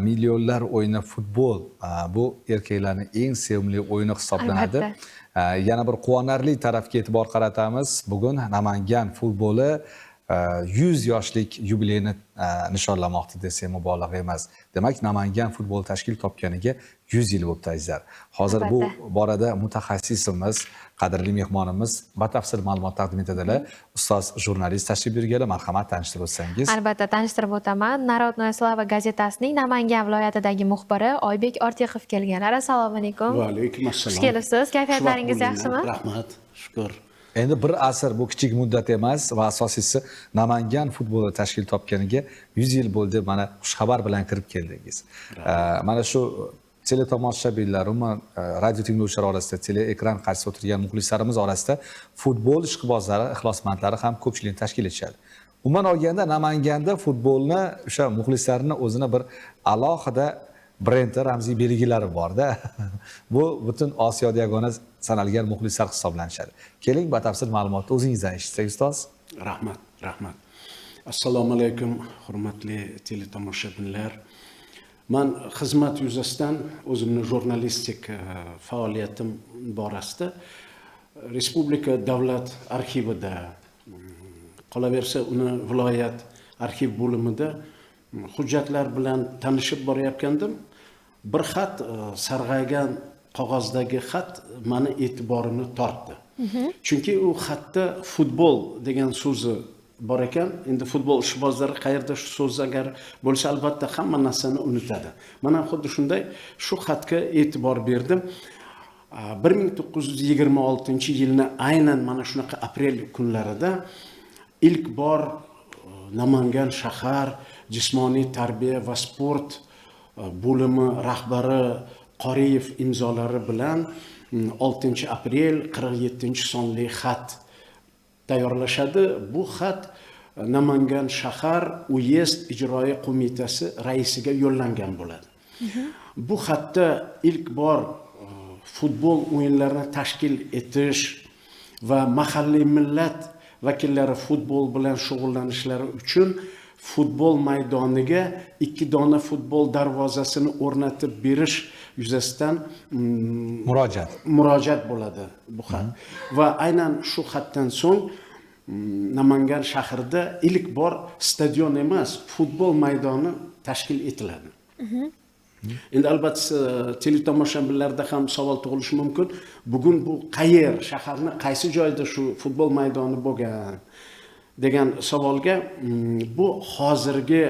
Milyonlar o'yini futbol bu erkaklarning eng sevimli o'yini hisoblanadi. Albatta. Yana bir quvonarli tarafga e'tibor qaratamiz. Bugun Namangan futboli 100 yoshlik yubileyini nishonlamoqda desak mubolag'a emas. Demak, Namangan futbol tashkil topganiga 100 yil bo'libdi azizlar. Hozir bu borada mutaxassisimiz, qadrli mehmonimiz batafsil ma'lumot taqdim etadilar. Ustoz jurnalist tashrif buyurganlar, marhamat tanishtirib o'tsangiz. Albatta tanishtirib o'taman. Narodnoye slava gazetasining Namangan viloyatidagi muxbiri Oybek Ortiqov kelganlar. Assalomu alaykum. Va alaykum assalom. Xush kelibsiz. Kayfiyatlaringiz yaxshimi? Rahmat, shukr. Endi bir asr bu kichik muddat emas va asosiysi Namangan futboli tashkil topganiga 100 yil bo'ldi. Mana xushxabar bilan kirib keldingiz. Mana shu teletomoshabinlar, umuman radio tinglovchilar orasida, tele ekran qarshisida o'tirgan muxlislarimiz orasida futbol ishqibozlari, ixlosmandlari ham ko'pchilikni tashkil etishadi. Umuman olganda Namanganda futbolni o'sha muxlislarning o'zini bir alohida brendi, ramziy belgilari bor-da. Bu butun Osiyoda yagona sanalgan muxlislar hisoblanishadi. Keling, batafsil ma'lumotni o'zingizdan eshitsak, ustoz. Rahmat. Assalomu alaykum, hurmatli teletomoshabinlar. Men xizmat yuzasidan o'zimni jurnalistik faoliyatim borasida Respublika davlat arxivida, qolaversa uni viloyat arxiv bo'limida hujjatlar bilan tanishib borayotgandim. Bir xat, sarg'aygan qog'ozdagi xat meni e'tiborimni tortdi. Chunki u xatda futbol degan so'zi bor ekan. Endi futbol ishqibozlari qayerda shu so'z agar bo'lsa albatta hamma narsani unutadi. Men ham xuddi shunday shu xatga e'tibor berdim. 1926-yilni aynan mana shunaqa aprel kunlarida ilk bor Namangan shahar jismoniy tarbiya va sport bo'limi rahbari Qoriyev imzolari bilan 6-aprel 47-sonli xat tayyorlashadi. Bu xat Namangan shahar uyezd ijroiya qo'mitasi raisiga yo'llangan bo'ladi. Bu xatda ilk bor futbol o'yinlarini tashkil etish va mahalliy millat vakillari futbol bilan shug'ullanishlari uchun futbol maydoniga 2 dona futbol darvozasini o'rnatib berish yuzasidan murojaat bo'ladi bu xat. Va aynan shu xatdan so'ng Namangan shahrida ilk bor stadion emas, futbol maydoni tashkil etiladi. Endi albatta teletomoshabinlarda ham savol tug'ilishi mumkin. Bugun bu qayer, shaharni qaysi joyda shu futbol maydoni bo'lgan degan savolga bu hozirgi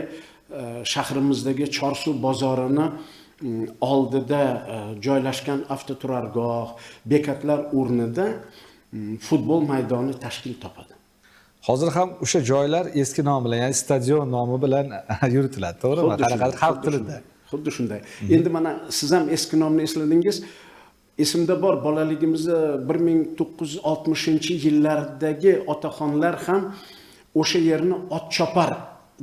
shahrimizdagi Chorsuv bozorini oldida joylashgan avtoturargoh, bekatlar o'rnida futbol maydoni tashkil topadi. Hozir ham o'sha joylar eski nom bilan, ya'ni stadion nomi bilan yuritiladi, to'g'rimi? Qanaqa xalq tilida. Xuddi shunday. Endi mana siz ham eski nomni esladingiz. Esimda bor, bolaligimizda 1960-yillardagi otaxonlar ham o'sha yerni Otchopar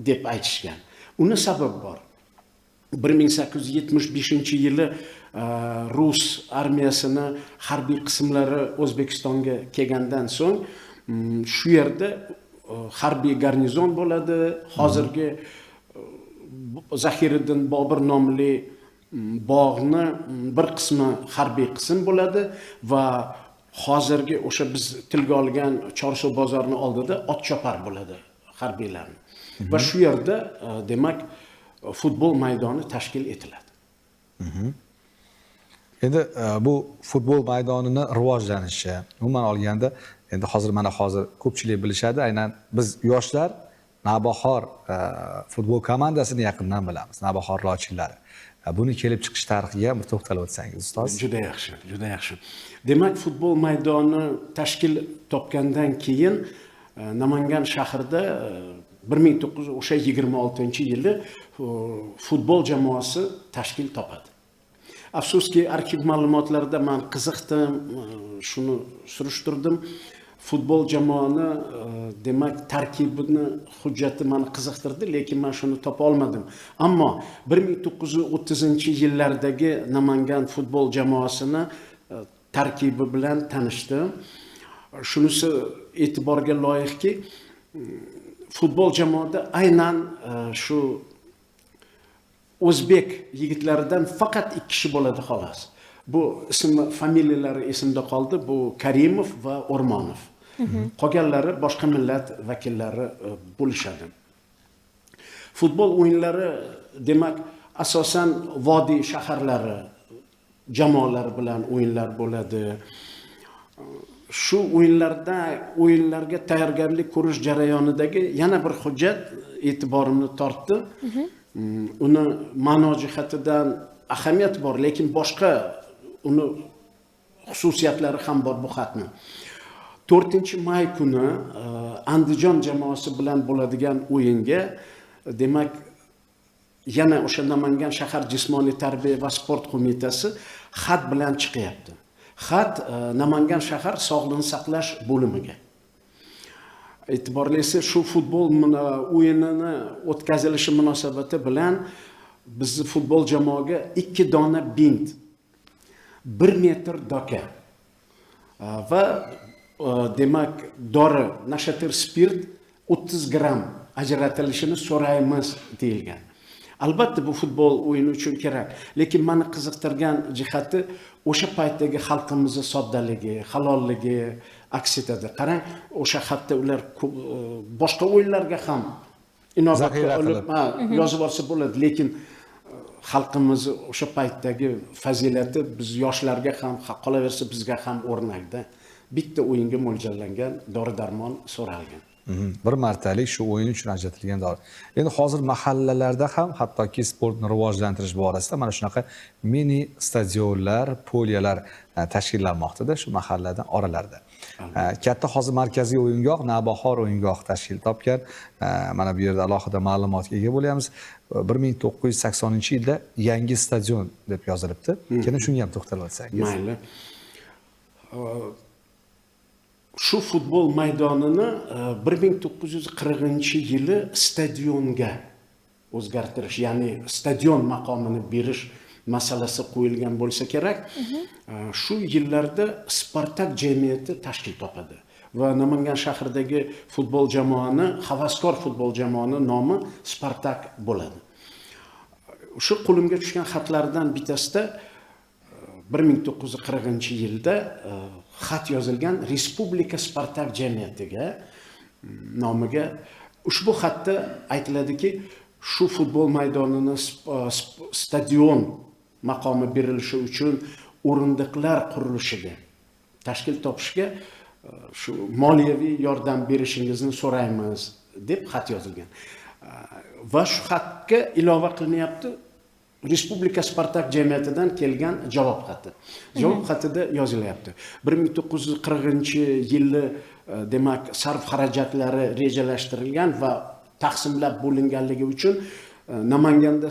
deb aytishgan. Uni sabab bor. 1875-yili Rus armiyasini harbiy qismlari O'zbekistonga kelgandan so'ng shu yerda harbiy garnizon bo'ladi. Hozirgi Zahiriddin Bobur nomli bog'ni bir qismi harbiy qism bo'ladi va hozirgi o'sha biz tilga olgan Chorsuv bozorini oldida Otchopar bo'ladi harbiylarning. Va shu yerda demak futbol maydoni tashkil etiladi. Endi bu futbol maydonini rivojlanishi, umuman olganda endi hozir ko'pchilik bilishadi, aynan biz yoshlar Navbahor futbol komandasini yaqindan bilamiz, Navbahor lochinlari. Buni kelib chiqish tarixiga ham bir to'xtalib o'tsangiz, ustoz. Juda yaxshi. Demak, futbol maydoni tashkil topgandan keyin Namangan shahrida 1926-yili futbol jamoasi tashkil topadi. Afsuski, arxiv ma'lumotlarida men qiziqdim, shuni surishtirdim. Futbol jamoani demak tarkibini hujjati meni qiziqtirdi, lekin men shuni topa olmadim. Ammo 1930-yillardagi Namangan futbol jamoasini tarkibi bilan tanishdim. Shunisi e'tiborga loyiqki, futbol jamoada aynan shu o'zbek yigitlaridan faqat 2 kishi bo'ladi xolos. Bu familiyalari esimda qoldi. Bu Karimov va O'rmonov. Qolganlari boshqa millat vakillari bo'lishadi. Futbol o'yinlari demak asosan vodiy shaharlari jamoalari bilan o'yinlar bo'ladi. Shu o'yinlarga tayyorgarlik ko'rish jarayonidagi yana bir hujjat e'tiborimni tortdi. Uni ma'no jihatidan ahamiyat bor, lekin boshqa uni xususiyatlari ham bor bu xatni. 4-may kuni Andijon jamoasi bilan bo'ladigan o'yinga demak yana o'sha Namangan shahar jismoniy tarbiya va sport qo'mitasi xat bilan chiqyapti. Xat Namangan shahar sog'liqni saqlash bo'limiga. E'tiborlisi shu futbol o'yinini o'tkazilishi munosabati bilan bizni futbol jamoaga 2 dona bint, 1 metr doka va demak dori nashatir spirt 30 gram ajratilishini so'raymiz deyilgan. Albatta bu futbol o'yini uchun kerak, lekin meni qiziqtirgan jihati o'sha paytdagi xalqimizning soddaligi, halolligi aks etadi. Qarang, o'sha xatda ular boshqa o'yinlarga ham inobatga olib yozib olsa bo'ladi, lekin xalqimiz o'sha paytdagi fazilati biz yoshlarga ham, qolaversa bizga ham o'rnakda. Bitta o'yinga mo'ljallangan dori-darmon so'ralgan. Bir martalik shu o'yin uchun ajratilgan dori. Endi hozir mahallalarda ham hattoki sportni rivojlantirish borasida mana shunaqa mini stadionlar, poliyalar tashkillanmoqda shu mahalladan oralarda. Katta hozir markaziy o'yingoh Navbahor o'yingohi tashkil topgan. Mana bu yerda alohida ma'lumotga ega bo'lamiz. 1980-yilda yangi stadion deb yozilibdi. Keyin shunga ham to'xtalib o'tsangiz. Mayli. Shu futbol maydonini 1940-yili stadionga o'zgartirish, ya'ni stadion maqomini berish masalasi qo'yilgan bo'lsa kerak. Shu yillarda Spartak jamiyati tashkil topadi va Namangan shahridagi futbol jamoani, havaskor futbol jamoani nomi Spartak bo'ladi. Shu qo'limga tushgan xatlardan bittasida 1940-yilda xat yozilgan Respublika Spartak jamiyatiga nomiga. Ushbu xatda aytiladiki, shu futbol maydonini stadion maqomi berilishi uchun o'rindiqlar qurilishiga tashkil topishga shu moliyaviy yordam berishingizni so'raymiz deb xat yozilgan. Va shu xatga ilova qilinyapti Respublika Spartak jamiyatidan kelgan javob xati. Javob xatida yozilyapti. 1940-yilda demak sarf xarajatlari rejalashtirilgan va taqsimlab bo'linganligi uchun Namanganda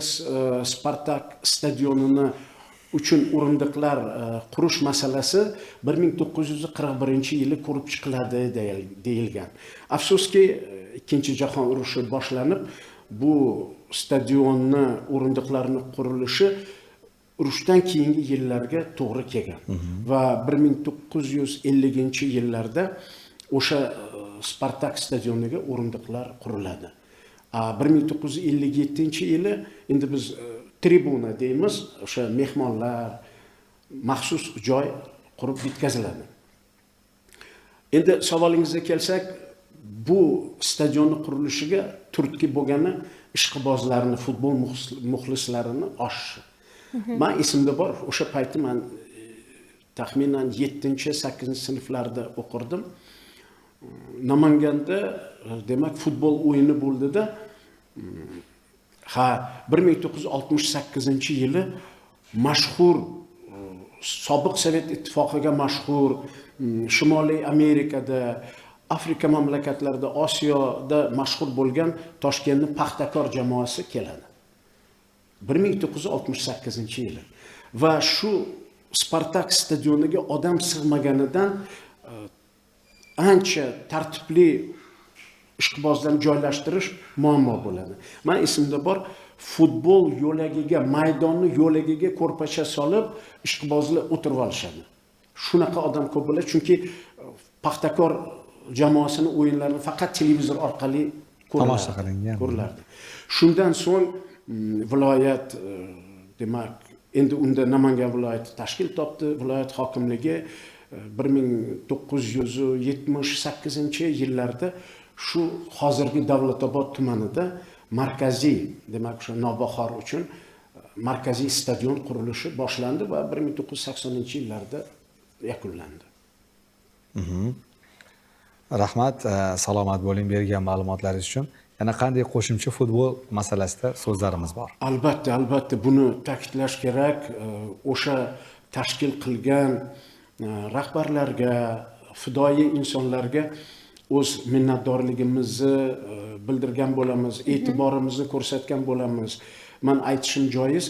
Spartak stadionini uchun o'rindiqlar qurish masalasi 1941-yili ko'rib chiqiladi deyilgan. Afsuski, Ikkinchi jahon urushi boshlanib, bu stadionni o'rindiqlarini qurilishi urushdan keyingi yillarga to'g'ri kelgan va 1950-yillarda o'sha Spartak stadioniga o'rindiqlar quriladi. 1957-yili endi biz tribuna deymiz, o'sha mehmonlar maxsus joy qurib bitkaziladi. Endi savolingizga kelsak, bu stadionni qurilishiga turtki bo'lgani ishqibozlarni, futbol muxlislarini oshishi. Men esimda bor, o'sha payti men taxminan 7-8 sinflarda o'qirdim. Namanganda demak futbol o'yini bo'ldida. 1968-yili mashhur sobiq Sovet ittifoqiga mashhur Shimoliy Amerikada, Afrika mamlakatlarida, Osiyoda mashhur bo'lgan Toshkentning Paxtakor jamoasi keladi. 1968-yili. Va shu Spartak stadioniga odam sig'maganidan ancha tartibli ishqibozlarni joylashtirish muammo bo'ladi. Men esimda bor, futbol yo'lagiga, maydonni yo'lagiga ko'rpacha solib, ishqibozlar o'tirib olishadi. Shunaqa odam ko'p bo'ladi, chunki Paxtakor jamoasining o'yinlarini faqat televizor orqali tomosha qilingan. ko'rilardi. Shundan so'ng viloyat demak endi unda Namangan viloyati tashkil topdi. Viloyat hokimligi 1978-yillarda shu hozirgi Davlatobod tumanida markaziy, demak o'sha Navbahor uchun markaziy stadion qurilishi boshlandi va 1980-yillarda yakunlandi. Rahmat, salomat bo'ling bergan ma'lumotlaringiz uchun. Yana qanday qo'shimcha futbol masalasida so'zlarimiz bor? Albatta buni ta'kidlash kerak. O'sha tashkil qilgan rahbarlarga, fidoyi insonlarga o'z minnatdorligimizni bildirgan bo'lamiz, e'tiborimizni ko'rsatgan bo'lamiz. Men aytishim joiz,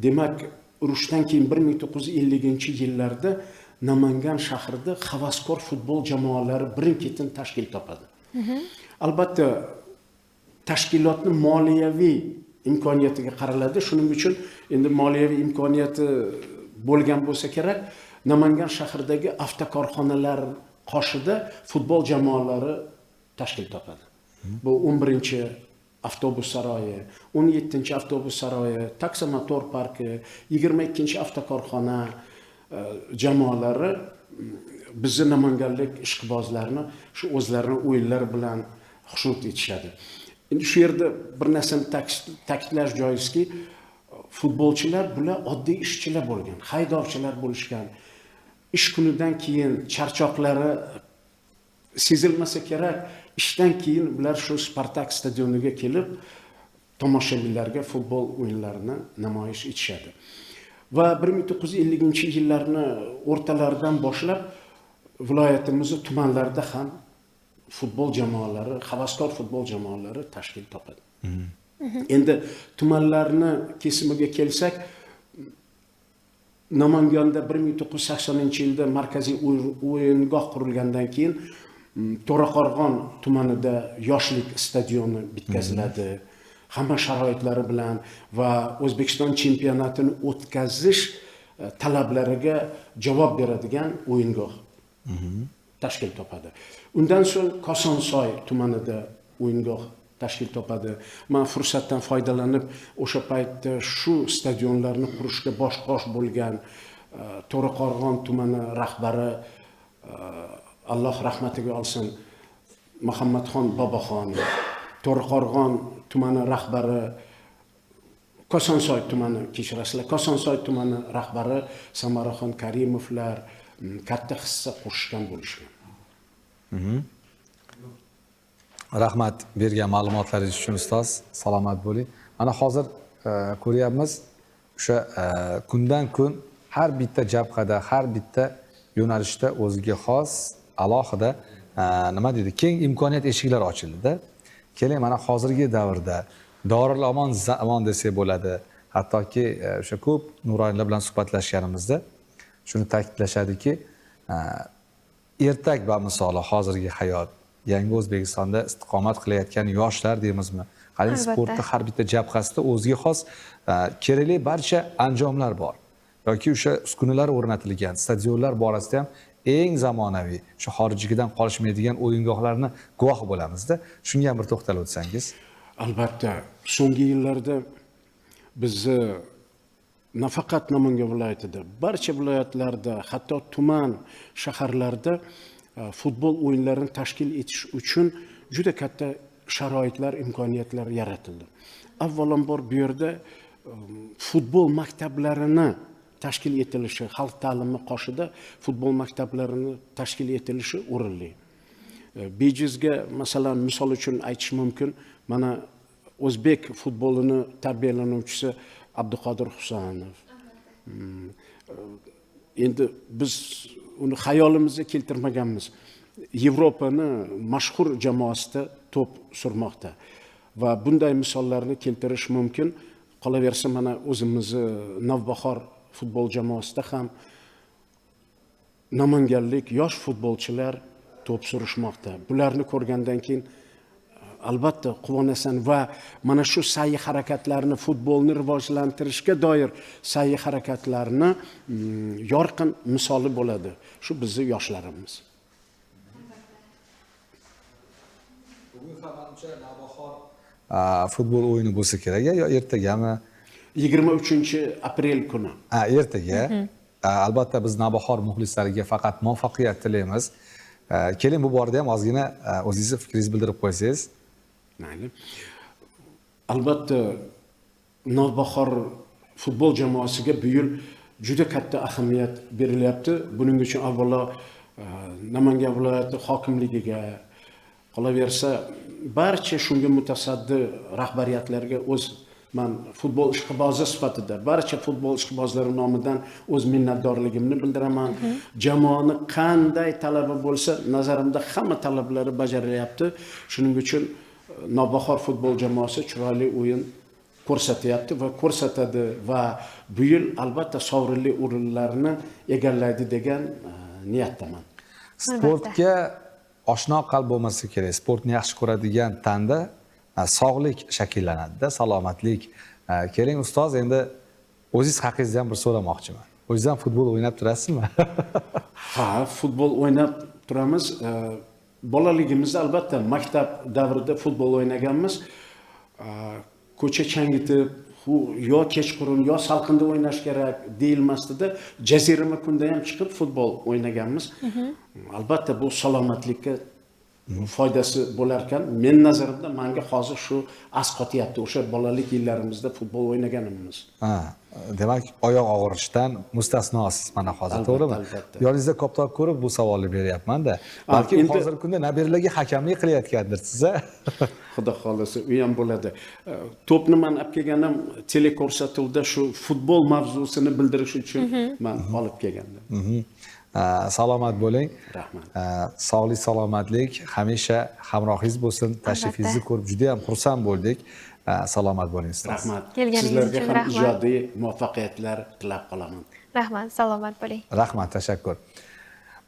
demak, urushdan keyin 1950-yillarda Namangan shahrida havaskor futbol jamoalari birin-ketin tashkil topadi. Albatta, tashkilotning moliyaviy imkoniyatiga qaraladi. Shuning uchun endi moliyaviy imkoniyati bo'lgan bo'lsa kerak, Namangan shahridagi avtokorxonalar qoshida futbol jamoalari tashkil topadi. Bu 11-avtobus saroyi, 17-avtobus saroyi, taksomotor parki, 22-avtokorxona jamoalari bizni namanganlik ishqibozlarni shu o'zlarining o'yinlari bilan xushnud etishadi. Endi shu yerda bir narsani ta'kidlash joizki, futbolchilar bular oddiy ishchilar bo'lgan, haydovchilar bo'lishgan. Ish kunidan keyin charchoqlari sezilmasa kerak, ishdan keyin ular shu Spartak stadioniga kelib, tomoshabinlarga futbol o'yinlarini namoyish etishadi. Va 1950-yillarni o'rtalaridan boshlab viloyatimizning tumanlarida ham futbol jamoalari, havaskor futbol jamoalari tashkil topadi. Endi tumanlarni kesimiga kelsak, Namanganda 1980-yilda markaziy o'yingoh qurilgandan keyin To'raqo'rg'on tumanida yoshlik stadioni bitkaziladi. Hamma sharoitlari bilan va O'zbekiston chempionatini o'tkazish talablariga javob beradigan o'yingoh tashkil topadi. Undan so'ng Kosonsoy tumanida o'yingoh tashkil topadi. Men fursatdan foydalanib o'sha paytda shu stadionlarni qurishga bosh-qosh bo'lgan To'raqo'rg'on tumani rahbari, Alloh rahmatiga olsin, Muhammadxon Boboxon, To'raqo'rg'on tumani rahbari, Kosonsoy tumani, kechirasizlar, Kosonsoy tumani rahbari Samaraxon Karimovlar katta hissa qo'shgan bo'lishgan. Rahmat bergan ma'lumotlaringiz uchun ustoz, salomat bo'ling. Mana hozir ko'ryapmiz, o'sha kundan kun har bitta jabhada, har bitta yo'nalishda o'ziga xos, alohida nima deydi, keng imkoniyat eshiklari ochildi-da. Keling, mana hozirgi davrda Dorul Amon zamon desak bo'ladi. Hattoki o'sha ko'p nuroniylar bilan suhbatlashganimizda shuni ta'kidlashadiki, ertak va misoli hozirgi hayot, yangi O'zbekistonda istiqomat qilayotgan yoshlar deymizmi? Qarang, sportda har bitta jabhasida o'ziga xos kerakli barcha anjomlar bor. Yoki o'sha uskunalar o'rnatilgan, stadionlar borasida ham eng zamonaviy, shu xorijlikdan qolishmaydigan o'yingohlarni guvoh bo'lamizda. Shunga ham bir to'xtalib o'tsangiz. Albatta, so'nggi yillarda bizni nafaqat Namangan viloyatida, barcha viloyatlarda, hatto tuman shaharlarda futbol o'yinlarini tashkil etish uchun juda katta sharoitlar, imkoniyatlar yaratildi. Avvalambor bu yerda futbol maktablarini tashkil etilishi, xalq ta'limi qoshida futbol maktablarini tashkil etilishi o'rinli. Bejizga masalan misol uchun aytish mumkin, mana o'zbek futbolini tarbiyalanuvchisi Abduqodir Husanov. Endi biz uni xayolimizga keltirmaganmiz. Yevropani mashhur jamoasida to'p surmoqda va bunday misollarni keltirish mumkin. Qolaversa, mana o'zimizni Navbahor futbol jamoasida ham namanganlik yosh futbolchilar to'p surishmoqda. Bularni ko'rgandan keyin albatta quvonasan va mana shu sa'y harakatlarni, futbolni rivojlantirishga doir sa'y harakatlarni yorqin misoli bo'ladi shu bizning yoshlarimiz. Bugun ham manimcha Navbahor futbol o'yini bo'lsa kerak yo ertagami? 23 aprel kuni. Ertaga. Albatta biz Navbahor muxlislariga faqat muvaffaqiyat tilaymiz. Keling bu borada ham ozgina o'zingizni fikringizni bildirib qo'ysangiz. Mayli. Albatta Navbahor futbol jamoasiga bu yil juda katta ahamiyat berilyapti. Buning uchun avvalo Namangan viloyati hokimligiga, qolaversa barcha shunga mutasaddi rahbariyatlarga men futbol ishqibozi sifatida barcha futbol ishqibozlari nomidan o'z minnatdorligimni bildiraman. Jamoani qanday talabi bo'lsa, nazarimda hamma talablari bajarilyapti. Shuning uchun Navbahor futbol jamoasi chiroyli o'yin ko'rsatyapti va ko'rsatadi va bu yil albatta sovrinli o'rinlarni egallaydi degan niyatdaman. Sportga oshno qalb bo'lmasa kerak. Sportni yaxshi ko'radigan tanda sog'lik shakllanadi-da, salomatlik. Keling ustoz, endi o'zingiz haqingizda ham bir so'ramoqchiman. O'zingiz ham futbol o'ynab turasizmi? Ha, futbol o'ynab turamiz. Bolaligimizda albatta maktab davrida futbol o'ynaganmiz. Ko'cha changitib, yo kechqurun yo salqinda o'ynash kerak deyilmasdi-da, jazirama kunda ham chiqib futbol o'ynaganmiz. Albatta bu salomatlikka foydasi bo'lar ekan. Men nazarimda menga hozir shu asqotyapti o'sha bolalik yillarimizda futbol o'ynaganimiz. Demak, oyoq og'rishidan mustasnosiz mana hozir, to'g'rimi? Yoningizda koptok ko'rib bu savolni beryapman-da. Balki hozirgi kunda nabiralarga hakamlik qilayotgandir siz-a? Xudo xolasa, u ham bo'ladi. To'pni men olib kelganim teleko'rsatuvda shu futbol mavzusini bildirish uchun men olib kelgandim. Salomat bo'ling. Rahmat. Sog'lik, salomatlik hamisha hamrohingiz bo'lsin. Tashrifingizni ko'rib juda ham xursand bo'ldik. Salomat bo'ling ustoz. Rahmat. Kelganingiz uchun Sizlarga ham rahmat. ijodiy muvaffaqiyatlar tilab qolaman. Rahmat, salomat bo'ling. Rahmat, tashakkur.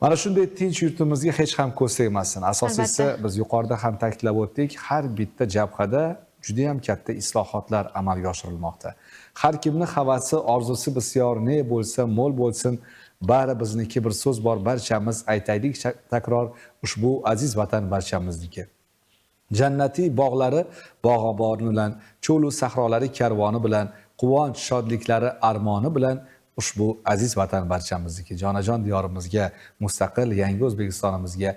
Mana shunday tinch yurtimizga hech ham ko'z tegmasin. Asosiysi biz yuqorida ham ta'kidlab o'tdik, har bitta jabhada juda ham katta islohotlar amalga oshirilmoqda. Har kimning havasi, orzusi bisyor, ne bo'lsa, mo'l bo'lsin, bari bizniki bir so'z bor, barchamiz aytaylik takror, ushbu aziz vatan barchamizniki. Jannatiy bog'lari bog'oboni bilan, cho'lu sahrolari karvoni bilan, quvonch shodliklari armoni bilan ushbu aziz vatan barchamizniki. Jonajon diyorimizga, mustaqil yangi O'zbekistonimizga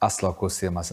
aslo ko'z tegmasin.